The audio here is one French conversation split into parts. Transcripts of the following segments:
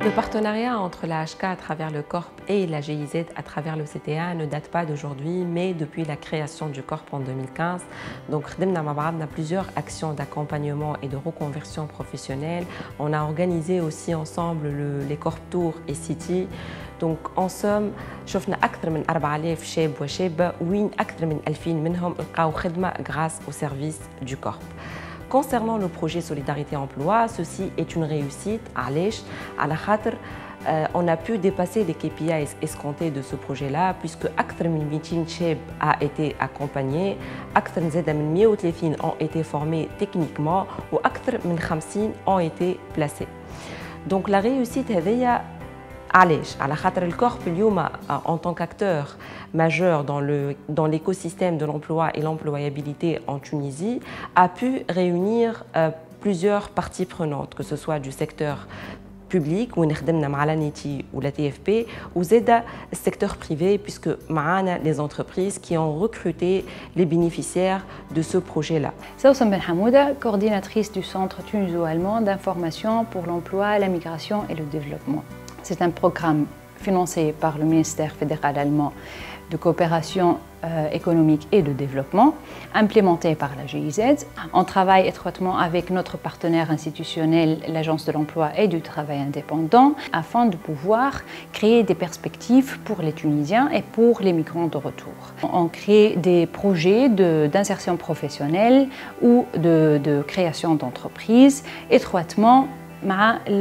Le partenariat entre la HK à travers le Corp et la GIZ à travers le CTA ne date pas d'aujourd'hui, mais depuis la création du Corp en 2015. Donc, on a plusieurs actions d'accompagnement et de reconversion professionnelle. On a organisé aussi ensemble les Corp Tours et City. Donc, en somme, شفنا أكثر من 4000 شاب وشابة وين أكثر من 2000 منهم لقاو خدمة grâce au service du Corp. Concernant le projet Solidarité Emploi, ceci est une réussite. On a pu dépasser les KPIs escomptés de ce projet-là, puisque أكثر من 200 شاب a été accompagné, أكثر من 130 ont été formés techniquement وأكثر من 50 ont été placés. Donc la réussite هذيا علاش؟ على خاطر الكورب اليوم en tant qu'acteur majeur dans l'écosystème de l'emploi et l'employabilité en Tunisie a pu réunir plusieurs parties prenantes, que ce soit du secteur public où نخدمنا مع l'ANITI ou la TFP ou زادا secteur privé puisque معانا les entreprises qui ont recruté les bénéficiaires de ce projet-là. Sousan Ben Hamouda, coordinatrice du Centre tuniso-allemand d'information pour l'emploi, la migration et le développement. C'est un programme financé par le ministère fédéral allemand de coopération économique et de développement, implémenté par la GIZ. On travaille étroitement avec notre partenaire institutionnel, l'Agence de l'emploi et du travail indépendant, afin de pouvoir créer des perspectives pour les Tunisiens et pour les migrants de retour. On crée des projets d'insertion professionnelle ou de création d'entreprises étroitement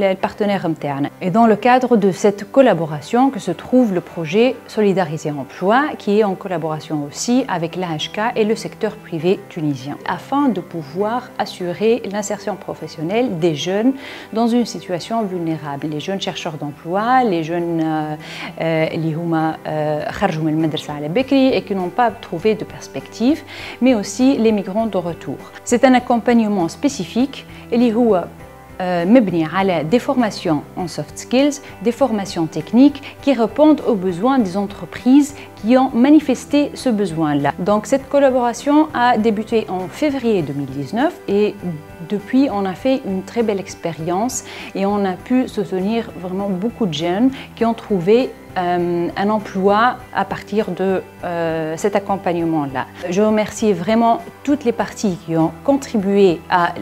le partenaire interne. Et dans le cadre de cette collaboration que se trouve le projet Solidarité Emploi, qui est en collaboration aussi avec l'AHK et le secteur privé tunisien, afin de pouvoir assurer l'insertion professionnelle des jeunes dans une situation vulnérable. Les jeunes chercheurs d'emploi, les jeunes qui خرجوا من المدرسة على بكري et qui n'ont pas trouvé de perspective, mais aussi les migrants de retour. C'est un accompagnement spécifique اللي هو مبني على des formations en soft skills, des formations techniques qui répondent aux besoins des entreprises qui ont manifesté ce besoin-là. Donc cette collaboration a débuté en février 2019 et depuis on a fait une très belle expérience et on a pu soutenir vraiment beaucoup de jeunes qui ont trouvé un emploi à partir de cet accompagnement-là. Je remercie vraiment toutes les parties qui ont contribué à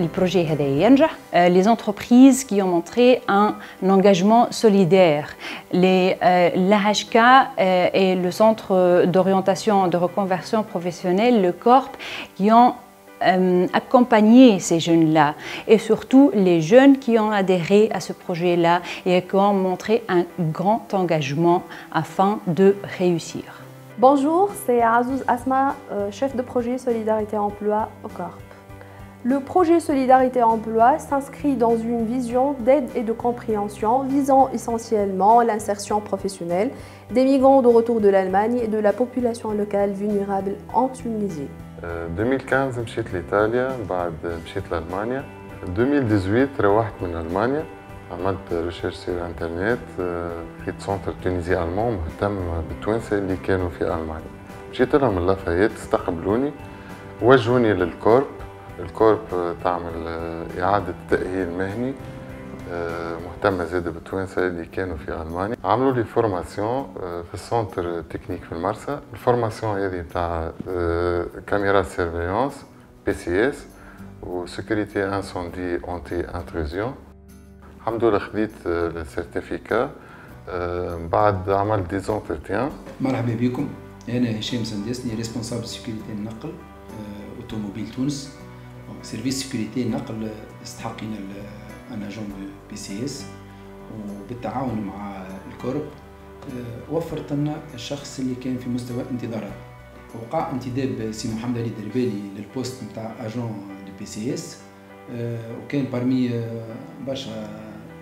le projet هذا ينجح, les entreprises qui ont montré un engagement solidaire, l'AHK et le Centre d'orientation de reconversion professionnelle, le Corp, qui ont accompagner ces jeunes-là et surtout les jeunes qui ont adhéré à ce projet-là et qui ont montré un grand engagement afin de réussir. Bonjour, c'est Azouz Asma, chef de projet Solidarité Emploi au Corp. Le projet Solidarité Emploi s'inscrit dans une vision d'aide et de compréhension visant essentiellement l'insertion professionnelle des migrants de retour de l'Allemagne et de la population locale vulnérable en Tunisie. 2015 مشيت لإيطاليا بعد مشيت لألمانيا 2018 روحت من ألمانيا عملت ريشيرش sur انترنت لقيت سنتر تونيزي ألمان مهتم بالتوانسة اللي كانوا في ألمانيا مشيت لهم من لافايت استقبلوني وجهوني للكورب الكورب تعمل إعادة تأهيل مهني مهتمة زادة بالتوانسة اللي كانوا في ألمانيا عملوا لي فورماسيون في السنتر تكنيك في المرسى الفورماسيون هذه بتاع كاميرات سيرفيونس PCS وسيكوريتي انسوندي أنتي انتروزيون الحمد لله خديت السيرتيفيكا بعد عملت دي زونترتيان. مرحبا بكم، أنا هشام سندسني ريسبونسابل سيكوريتي النقل أوتوموبيل تونس. سيرفيس سيكوريتي النقل استحقنا un agent de PCS وبالتعاون مع الكورب وفرت لنا الشخص اللي كان في مستوى انتظارات وقع انتداب سي محمد علي الدربالي للبوست نتاع اجون دو PCS وكان بارمي برشا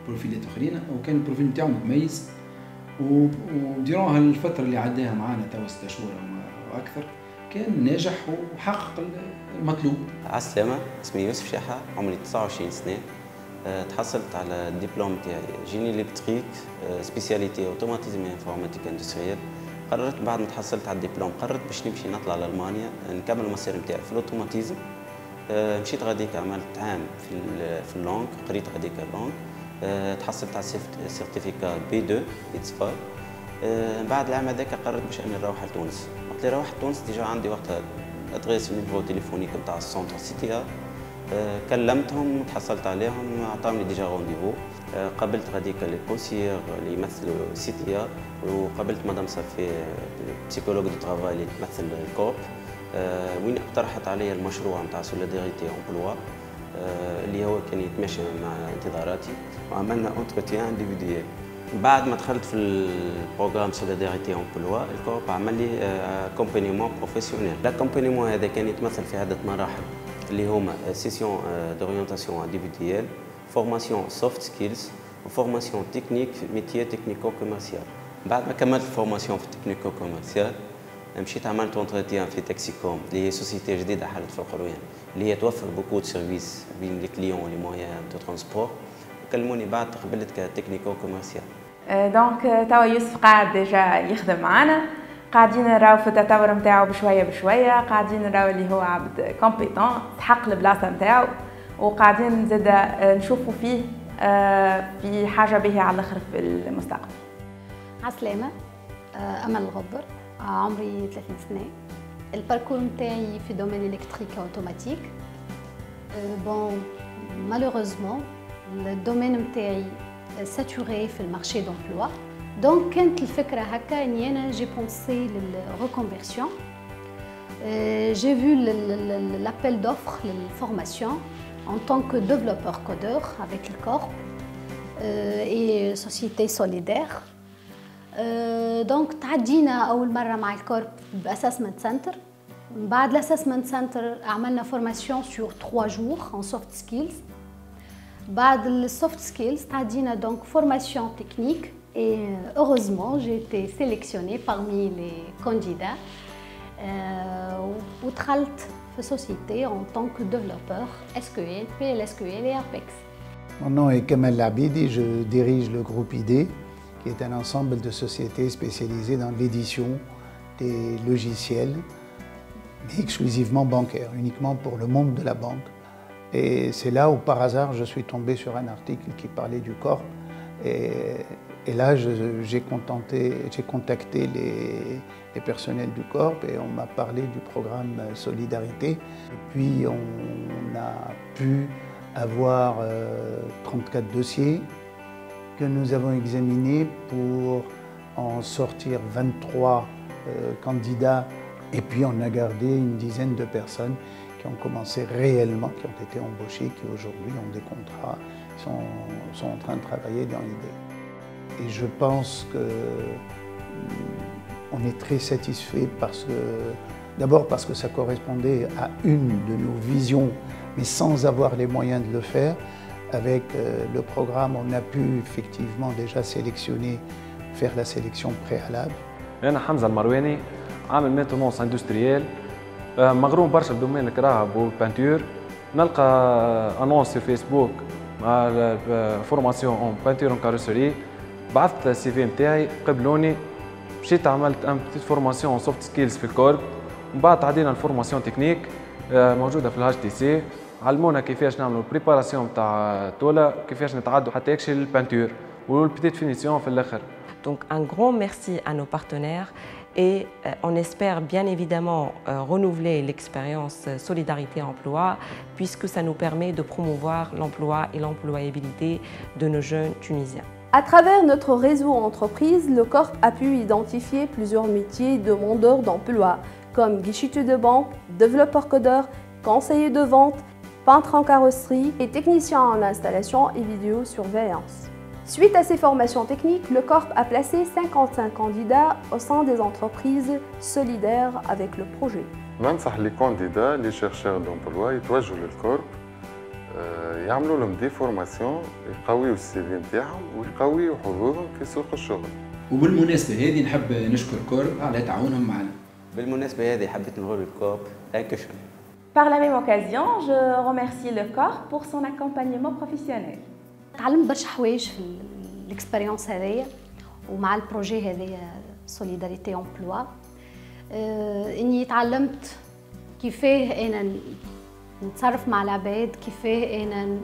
بروفيلات اخرين وكان البروفيل نتاعو متميز وديرون هالفتره اللي عداها معانا توا 6 شهور واكثر كان ناجح وحقق المطلوب. عالسلامة، اسمي يوسف شاحة، عمري 29 سنة. تحصلت على الدبلوم تاعي جيني الكتريك سبيسياليتي اوتوماتيزم انفورماتيك اندستريال. قررت بعد ما تحصلت على الدبلوم قررت باش نمشي نطلع لألمانيا نكمل المسير نتاعي في الاوتوماتيزم. مشيت غاديك عملت عام في اللونج قريت غاديك اللونج تحصلت على سيرتيفيكا B2 إتسفاي. بعد العام هذاك قررت باش اني نروح لتونس. وقت اللي روحت لتونس ديجا عندي وقتها ادريس النيميرو تليفونيك نتاع السونتر CTA. كلمتهم وتحصلت عليهم، عطاوني ديجا رونديفو. قابلت غاديك لي كونسيير اللي يمثلوا CTA، وقابلت مدام صافي بسيكولوج دو ترافاي اللي تمثل الكورب، وين اقترحت علي المشروع نتاع سوليداريتي امبلوا اللي هو كان يتماشى مع انتظاراتي، وعملنا انتروتيان انديفيديوال. بعد ما دخلت في البروغرام سوليداريتي امبلوا، الكورب عمل لي كومبانيمون بروفيسيونيل. لاكومبانيمون هذا كان يتمثل في عده مراحل اللي هما سيسيون دورينتاسيون انديفيديوال، فورماسيون سوفت سكيلز، وفورماسيون تكنيك في ميتيي تكنيكو كوميرسيال. بعد ما كملت الفورماسيون في التكنيكو كوميرسيال مشيت عملت انتروتيان في تاكسيكوم اللي هي سوسيتي جديده حلت في القرويان اللي هي توفر بوكو دو سيرفيس بين لي كليون ولي مويان دو ترونسبور. كلموني بعد تقبلت كتكنيكو كوميرسيال. دونك توا يوسف قاعد ديجا يخدم معنا، قاعدين نراو في التطور نتاعو بشويه بشويه، قاعدين نراو اللي هو عبد كومبيتون تحق البلاصه نتاعو، وقاعدين زادا نشوفوا فيه في حاجه باهيه على الاخر في المستقبل. عسلامة، أمل الغبر، عمري 30 سنة. الباركور نتاعي في دومين إلكتريك أوتوماتيك. بون مالوغوزمون الدومين نتاعي ساتوري في المارشي دومبلوا، دونك كانت الفكرة هكا إني أنا جي بونسي للريكونفيرسيون. J'ai vu l'appel d'offres, la formation en tant que développeur codeur avec le Corp et société solidaire. دونك تعدينا أول مرة مع الكورب بأسسمنت سنتر. بعد الأسسمنت سنتر عملنا فورماسيون سور 3 جور en soft skills. بعد السوفت سكيلز تعدينا دونك فورماسيون تكنيك et heureusement j'ai été sélectionnée parmi les candidats ودخلت في société en tant que développeur SQL, PLSQL et Apex. Mon nom est Kamal Labidi, je dirige le groupe ID, qui est un ensemble de sociétés spécialisées dans l'édition des logiciels, mais exclusivement bancaires, uniquement pour le monde de la banque. Et c'est là où par hasard je suis tombé sur un article qui parlait du Corp. Et là j'ai contacté les personnels du Corp et on m'a parlé du programme Solidarité. Et puis on a pu avoir 34 dossiers que nous avons examinés pour en sortir 23 candidats, et puis on a gardé une dizaine de personnes qui ont commencé réellement, qui ont été embauchés, qui aujourd'hui ont des contrats, sont en train de travailler dans l'idée. Et je pense qu'on est très satisfait d'abord parce que ça correspondait à une de nos visions, mais sans avoir les moyens de le faire. Avec le programme, on a pu effectivement déjà sélectionner, faire la sélection préalable. أنا حمزة المرواني، عامل مينتونونس اندستريال، مغروم برشا بدومين الكراهب والبانتور. نلقى انونس في فيسبوك مع فورماسيون اون بانتور اون كاروسري، بعثت السي في نتاعي، قبلوني، مشيت عملت ان بتيت فورماسيون سوفت سكيلز في الكورب، ومن بعد عدينا الفورماسيون تكنيك موجوده في الهاش تي سي، علمونا كيفاش نعملوا البريباراسيون تاع تولا، كيفاش نتعدوا حتى يكشي للبانتور والبتيت فينيسيون في الاخر. Donc un grand merci à nos partenaires et on espère bien évidemment renouveler l'expérience Solidarité Emploi puisque ça nous permet de promouvoir l'emploi et l'employabilité de nos jeunes Tunisiens. À travers notre réseau entreprise, le Corp a pu identifier plusieurs métiers demandeurs d'emploi comme guicheteux de banque, développeur codeur, conseiller de vente, peintre en carrosserie et technicien en installation et vidéosurveillance. Suite à ces formations techniques, le Corp a placé 55 candidats au sein des entreprises solidaires avec le projet. ننصح les candidats, les chercheurs d'emploi يتوجهوا للكورب، يعملوا لهم دي فورماسيون يقويوا السي في نتاعهم ويقويوا حظوظهم في سوق الشغل. وبالمناسبة هذه نحب نشكر كورب على تعاونهم معنا. بالمناسبة هذه حبيت نقول للكورب Dankeschön. Par la même occasion, je remercie le Corp pour son accompagnement professionnel. تعلمت برشا حوايج في الاكسبيريونس هذايا ومع البروجي هذايا سوليداريتي امبلوا. اني تعلمت كيفاه انا نتصرف مع العباد، كيفاه انا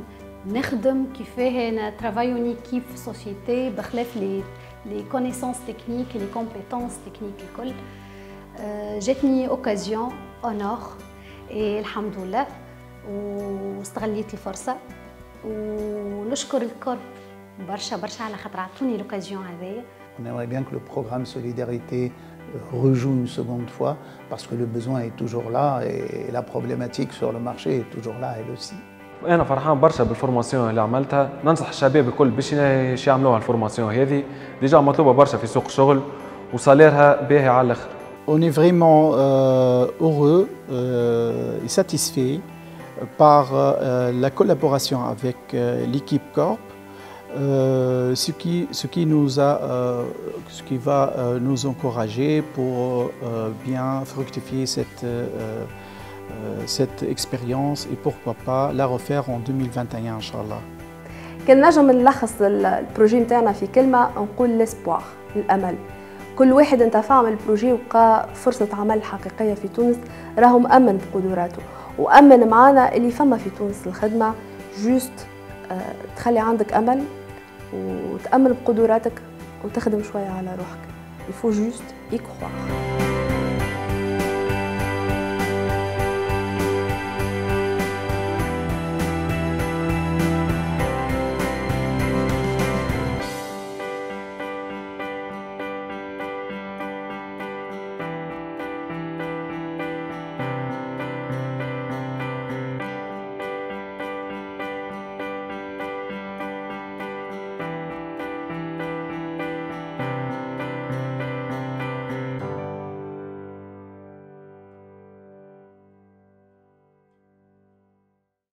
نخدم كيفاه نترافايو اون ايكيب في سوسيتي بخلاف لي كونيسونس تكنيك لي كومبيتونس تكنيك الكل. جاتني اوكازيون اونور الحمد لله واستغليت الفرصه ونشكر الكل برشا على خاطر عطوني لوكازيون هذايا. On aimerait bien que le programme Solidarité rejoue une seconde fois parce que le besoin est toujours là et la problématique sur le marché est toujours là elle aussi. انا فرحان برشا بالفورماسيون اللي عملتها، ننصح الشباب الكل باش يعملوها الفورماسيون هذه، ديجا مطلوبه برشا في سوق الشغل وصاليرها باهي على الاخر. On est vraiment heureux et satisfait par la collaboration avec l'équipe Corp, ce qui va nous encourager pour bien fructifier cette expérience et pourquoi pas la refaire en 2021 Inch'Allah. كان نجم نلخص البروجي نتاعنا في كلمة نقول لاسبوار، الأمل. كل واحد انتفع من البروجي وقى فرصة عمل حقيقية في تونس، راهو مأمن بقدراته وأمن معانا اللي فما في تونس الخدمة. جوست تخلي عندك أمل وتأمن بقدراتك وتخدم شوية على روحك. il faut juste y croire.